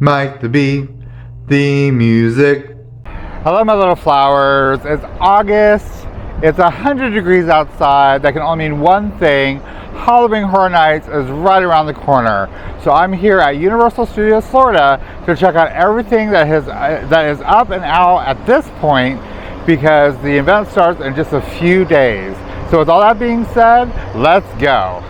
Mike the Bee, the music. Hello my little flowers. It's August. It's 100 degrees outside. That can only mean one thing. Halloween Horror Nights is right around the corner. So I'm here at Universal Studios Florida to check out everything that is up and out at this point, because the event starts in just a few days. So with all that being said, let's go.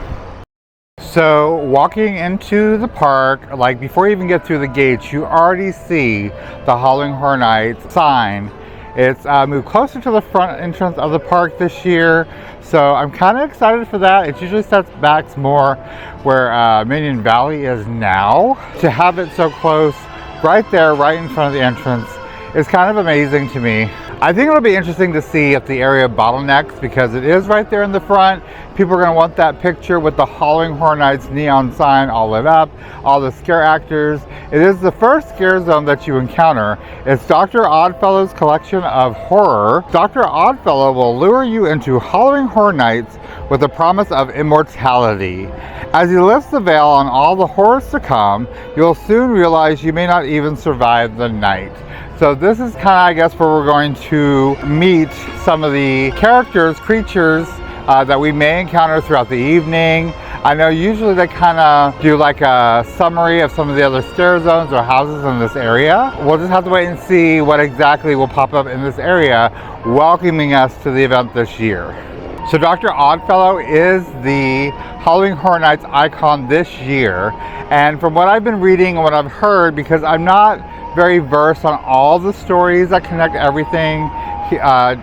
So walking into the park, like before you even get through the gates, you already see the Halloween Horror Nights sign. It's moved closer to the front entrance of the park this year, so I'm kind of excited for that. It usually sets back more where Minion Valley is now. To have it so close, right there, right in front of the entrance, is kind of amazing to me. I think it'll be interesting to see if the area bottlenecks, because it is right there in the front. People are going to want that picture with the Halloween Horror Nights neon sign all lit up, all the scare actors. It is the first scare zone that you encounter. It's Dr. Oddfellow's collection of horror. Dr. Oddfellow will lure you into Halloween Horror Nights with the promise of immortality. As he lifts the veil on all the horrors to come, you'll soon realize you may not even survive the night. So this is kind of, I guess, where we're going to meet some of the characters, creatures that we may encounter throughout the evening. I know usually they kind of do like a summary of some of the other scare zones or houses in this area. We'll just have to wait and see what exactly will pop up in this area, welcoming us to the event this year. So Dr. Oddfellow is the Halloween Horror Nights icon this year. And from what I've been reading and what I've heard, because I'm not very versed on all the stories that connect everything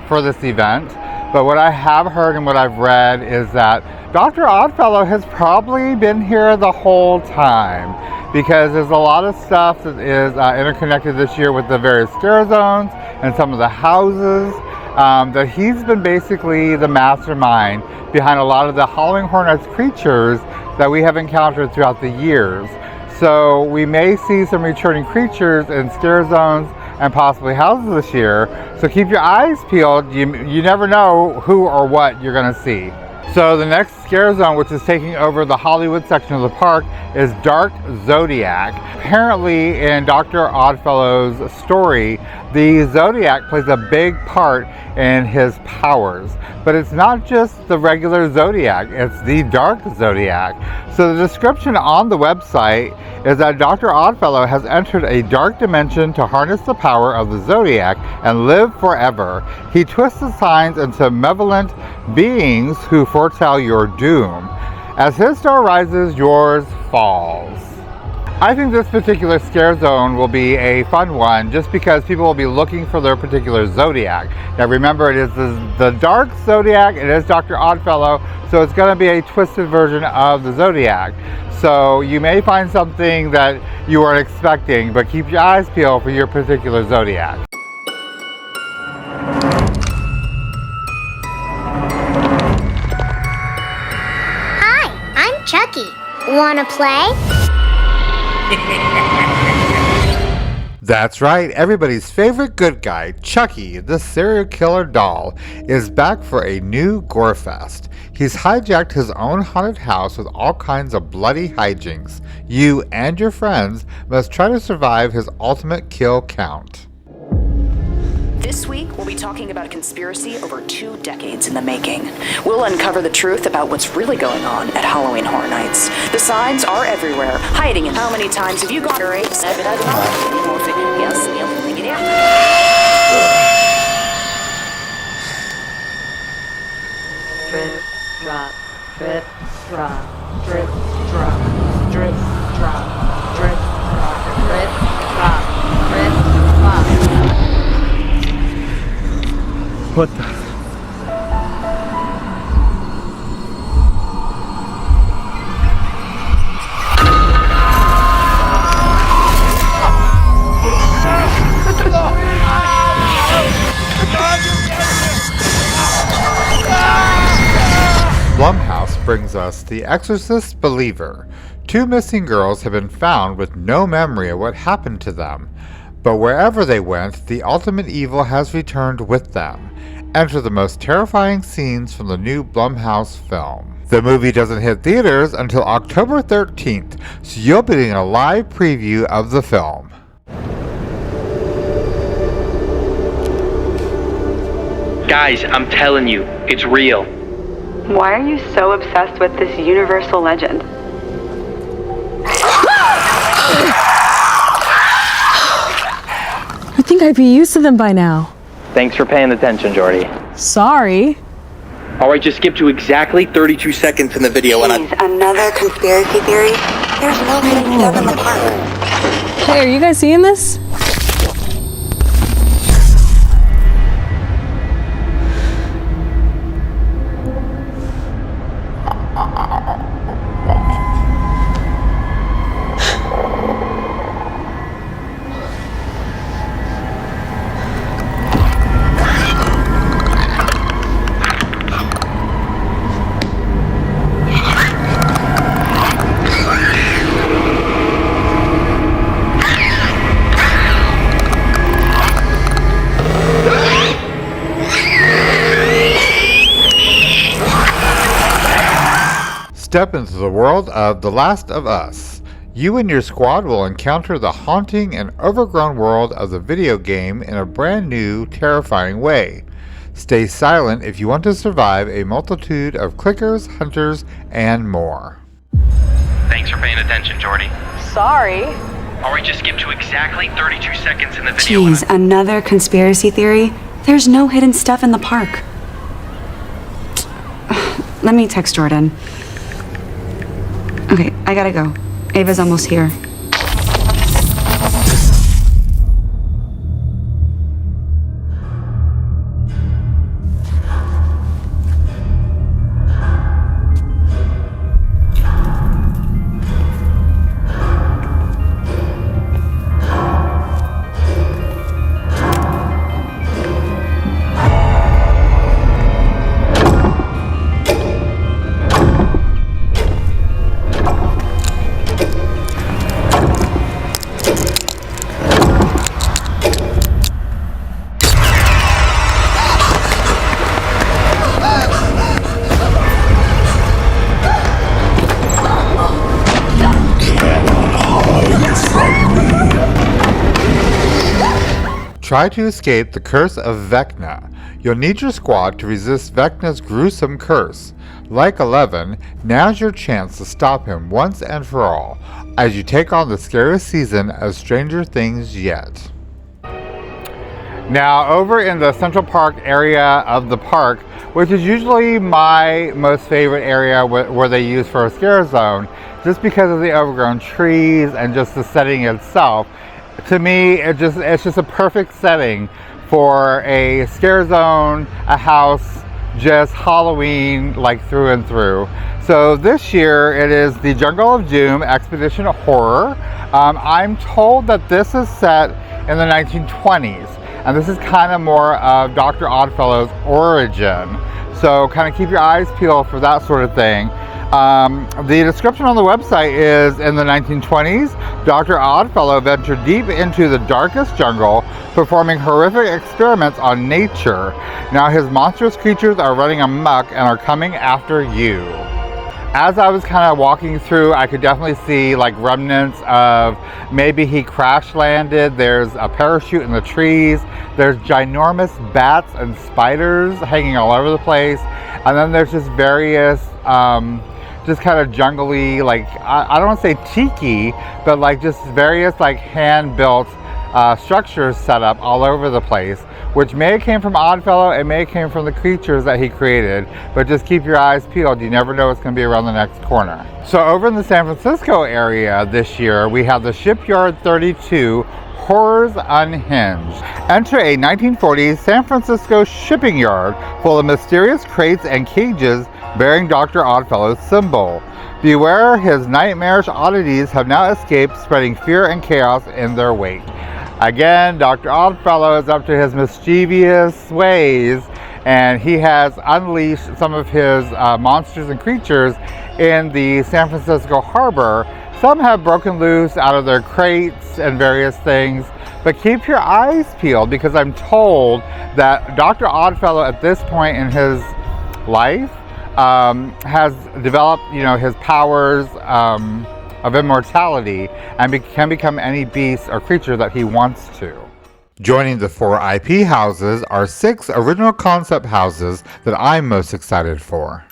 for this event, but what I have heard and what I've read is that Dr. Oddfellow has probably been here the whole time, because there's a lot of stuff that is interconnected this year with the various scare zones and some of the houses, that he's been basically the mastermind behind a lot of the Halloween Horror Nights creatures that we have encountered throughout the years. So we may see some returning creatures in scare zones and possibly houses this year. So keep your eyes peeled. You never know who or what you're going to see. So the next scare zone, which is taking over the Hollywood section of the park, is Dark Zodiac. Apparently in Dr. Oddfellow's story, the Zodiac plays a big part in his powers. But it's not just the regular Zodiac, it's the Dark Zodiac. So the description on the website is that Dr. Oddfellow has entered a dark dimension to harness the power of the Zodiac and live forever. He twists the signs into malevolent beings who foretell your doom. As his star rises, yours falls. I think this particular scare zone will be a fun one, just because people will be looking for their particular Zodiac. Now remember, it is the Dark Zodiac, it is Dr. Oddfellow, so it's going to be a twisted version of the Zodiac. So you may find something that you weren't expecting, but keep your eyes peeled for your particular Zodiac. Hi, I'm Chucky. Wanna play? That's right, everybody's favorite good guy, Chucky, the serial killer doll, is back for a new gore fest. He's hijacked his own haunted house with all kinds of bloody hijinks. You and your friends must try to survive his ultimate kill count. This week, we'll be talking about a conspiracy over 2 decades in the making. We'll uncover the truth about what's really going on at Halloween Horror Nights. The signs are everywhere, hiding in... How many times have you gone... Yes, Drip, drop, drip, drop, drip, drop, drip, drop, drip, drop, drip, drop, drip, drop. What the? Blumhouse brings us The Exorcist Believer. 2 missing girls have been found with no memory of what happened to them. But wherever they went, the ultimate evil has returned with them. Enter the most terrifying scenes from the new Blumhouse film. The movie doesn't hit theaters until October 13th, so you'll be getting a live preview of the film. Guys, I'm telling you, it's real. Why are you so obsessed with this universal legend? I think I'd be used to them by now. Thanks for paying attention, Jordy. Sorry. All right, just skip to exactly 32 seconds in the video and Jeez, another conspiracy theory? There's no hidden stuff in the park. Hey, are you guys seeing this? Step into the world of The Last of Us. You and your squad will encounter the haunting and overgrown world of the video game in a brand new, terrifying way. Stay silent if you want to survive a multitude of clickers, hunters, and more. Thanks for paying attention, Jordy. Sorry. All right, just skip to exactly 32 seconds in the video. Jeez, another conspiracy theory? There's no hidden stuff in the park. Let me text Jordan. Okay, I gotta go. Ava's almost here. Try to escape the curse of Vecna. You'll need your squad to resist Vecna's gruesome curse. Like 11, now's your chance to stop him once and for all, as you take on the scariest season of Stranger Things yet. Now, over in the Central Park area of the park, which is usually my most favorite area where they use for a scare zone, just because of the overgrown trees and just the setting itself, to me, it's just a perfect setting for a scare zone, a house, just Halloween like through and through. So this year it is the Jungle of Doom Expedition Horror. I'm told that this is set in the 1920s, and this is kind of more of Dr. Oddfellow's origin. So kind of keep your eyes peeled for that sort of thing. The description on the website is, in the 1920s, Dr. Oddfellow ventured deep into the darkest jungle, performing horrific experiments on nature. Now his monstrous creatures are running amok and are coming after you. As I was kind of walking through, I could definitely see like remnants of maybe he crash landed. There's a parachute in the trees. There's ginormous bats and spiders hanging all over the place. And then there's just various just kind of jungly, like I don't want to say tiki, but like just various like hand-built structures set up all over the place, which may have came from Oddfellow, it may have came from the creatures that he created, but just keep your eyes peeled. You never know what's going to be around the next corner. So over in the San Francisco area this year, we have the Shipyard 32 Horrors Unhinged. Enter a 1940s San Francisco shipping yard full of mysterious crates and cages bearing Dr. Oddfellow's symbol. Beware, his nightmarish oddities have now escaped, spreading fear and chaos in their wake. Again, Dr. Oddfellow is up to his mischievous ways, and he has unleashed some of his monsters and creatures in the San Francisco harbor. Some have broken loose out of their crates and various things, but keep your eyes peeled, because I'm told that Dr. Oddfellow at this point in his life has developed, his powers of immortality and can become any beast or creature that he wants to. Joining the 4 IP houses are 6 original concept houses that I'm most excited for.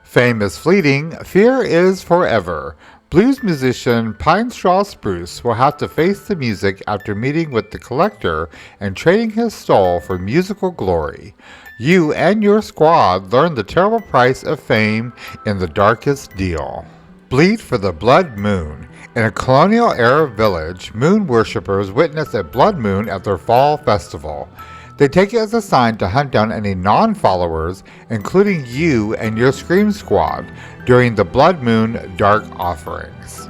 Fame is fleeting, fear is forever. Blues musician Pine Straw Spruce will have to face the music after meeting with the collector and trading his soul for musical glory. You and your squad learn the terrible price of fame in The Darkest Deal. Bleed for the Blood Moon. In a colonial-era village, moon worshippers witness a blood moon at their fall festival. They take it as a sign to hunt down any non-followers, including you and your Scream Squad, during the Blood Moon Dark Offerings.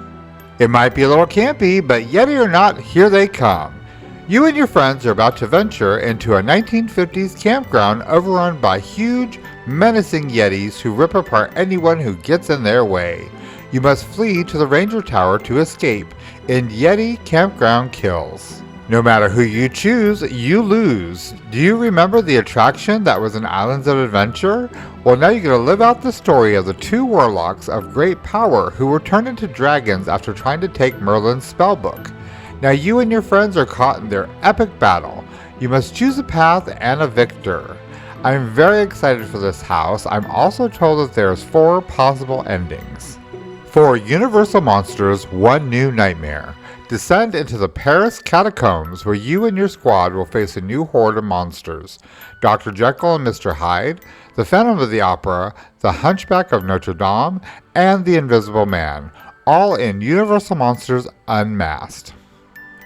It might be a little campy, but Yeti or not, here they come. You and your friends are about to venture into a 1950s campground overrun by huge, menacing Yetis who rip apart anyone who gets in their way. You must flee to the Ranger Tower to escape in Yeti Campground Kills. No matter who you choose, you lose. Do you remember the attraction that was in Islands of Adventure? Well, now you're going to live out the story of the 2 warlocks of great power who were turned into dragons after trying to take Merlin's spellbook. Now you and your friends are caught in their epic battle. You must choose a path and a victor. I'm very excited for this house. I'm also told that there's 4 possible endings. For Universal Monsters, One New Nightmare. Descend into the Paris catacombs where you and your squad will face a new horde of monsters. Dr. Jekyll and Mr. Hyde, the Phantom of the Opera, the Hunchback of Notre Dame, and the Invisible Man, all in Universal Monsters Unmasked.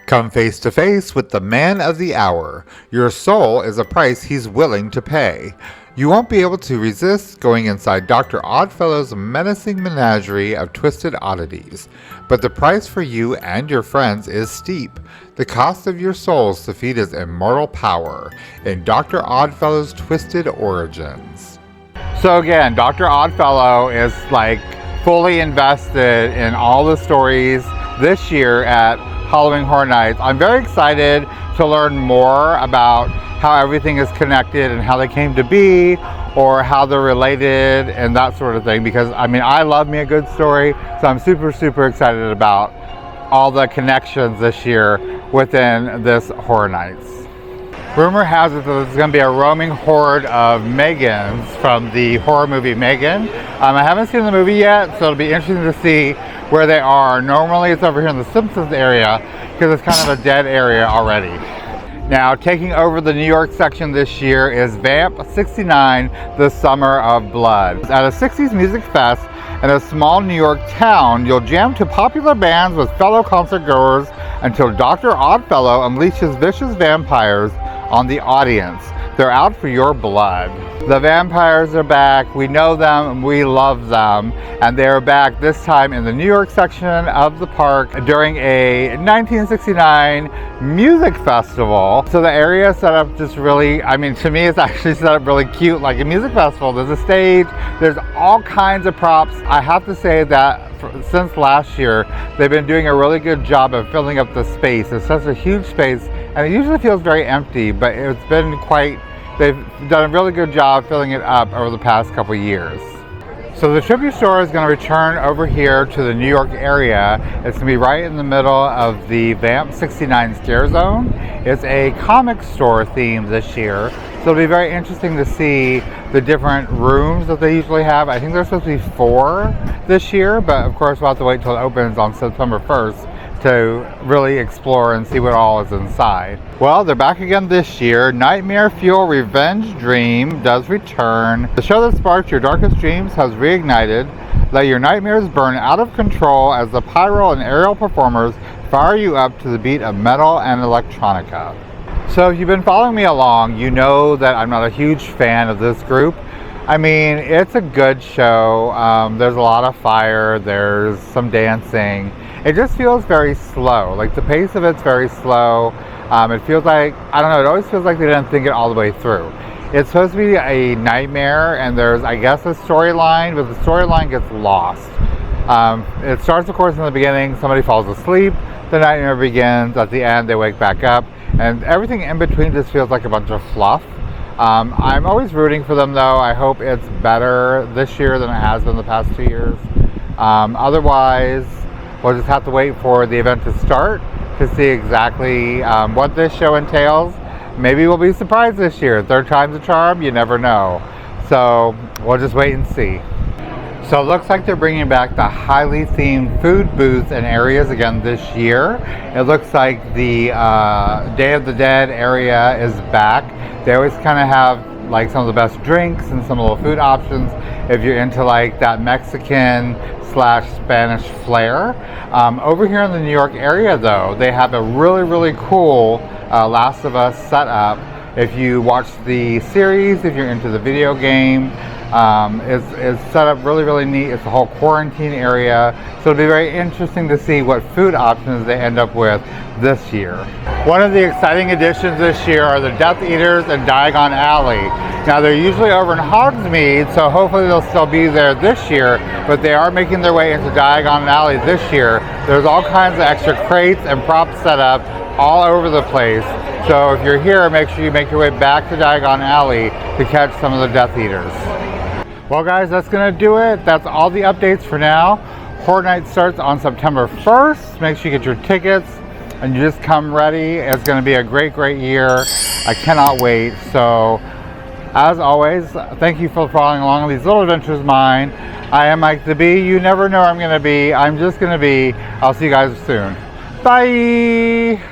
Come face to face with the man of the hour. Your soul is a price he's willing to pay. You won't be able to resist going inside Dr. Oddfellow's menacing menagerie of twisted oddities. But the price for you and your friends is steep. The cost of your souls to feed his immortal power in Dr. Oddfellow's Twisted Origins. So again, Dr. Oddfellow is fully invested in all the stories this year at Halloween Horror Nights. I'm very excited to learn more about how everything is connected and how they came to be, or how they're related and that sort of thing, because I love me a good story, so I'm super excited about all the connections this year within this Horror Nights. Rumor has it that there's going to be a roaming horde of Megans from the horror movie Megan. I haven't seen the movie yet, so it'll be interesting to see where they are. Normally it's over here in the Simpsons area because it's kind of a dead area already. Now, taking over the New York section this year is Vamp 69, The Summer of Blood. At a 60s music fest in a small New York town, you'll jam to popular bands with fellow concertgoers until Dr. Oddfellow unleashes vicious vampires on the audience. They're out for your blood. The vampires are back. We know them, we love them, and they are back this time in the New York section of the park during a 1969 music festival. So the area is set up just really, to me it's actually set up really cute, like a music festival. There's a stage, there's all kinds of props. I have to say that since last year, they've been doing a really good job of filling up the space. It's such a huge space, and it usually feels very empty, but it's been they've done a really good job filling it up over the past couple years. So the Tribute Store is going to return over here to the New York area. It's going to be right in the middle of the Vamp 69 Scare Zone. It's a comic store theme this year, so it'll be very interesting to see the different rooms that they usually have. I think there's supposed to be 4 this year, but of course we'll have to wait till it opens on September 1st to really explore and see what all is inside. Well, they're back again this year. Nightmare Fuel Revenge Dream does return. The show that sparked your darkest dreams has reignited. Let your nightmares burn out of control as the pyro and aerial performers fire you up to the beat of metal and electronica. So if you've been following me along, you know that I'm not a huge fan of this group. It's a good show. There's a lot of fire, there's some dancing. It just feels very slow. The pace of it's very slow. It feels like, it always feels like they didn't think it all the way through. It's supposed to be a nightmare, and there's, I guess, a storyline, but the storyline gets lost. It starts, of course, in the beginning. Somebody falls asleep, the nightmare begins, at the end they wake back up, and everything in between just feels like a bunch of fluff. I'm always rooting for them though. I hope it's better this year than it has been the past 2 years. Otherwise, we'll just have to wait for the event to start to see exactly what this show entails. Maybe we'll be surprised this year. Third time's a charm, you never know. So we'll just wait and see. So it looks like they're bringing back the highly themed food booths and areas again this year. It looks like the Day of the Dead area is back. They always kind of have like some of the best drinks and some of the food options if you're into like that Mexican / Spanish flair. Over here in the New York area though, they have a really cool Last of Us setup. If you watch the series, if you're into the video game, it's set up really neat. It's a whole quarantine area, so it'll be very interesting to see what food options they end up with this year. One of the exciting additions this year are the Death Eaters in Diagon Alley. Now they're usually over in Hogsmeade, so hopefully they'll still be there this year, but they are making their way into Diagon Alley this year. There's all kinds of extra crates and props set up all over the place. So if you're here, make sure you make your way back to Diagon Alley to catch some of the Death Eaters. Well guys, that's gonna do it. That's all the updates for now. Horror Night starts on September 1st. Make sure you get your tickets and you just come ready. It's gonna be a great year. I cannot wait. So as always, thank you for following along on these little adventures of mine. I am Mike the Bee. You never know where I'm gonna be. I'm just gonna be. I'll see you guys soon. Bye.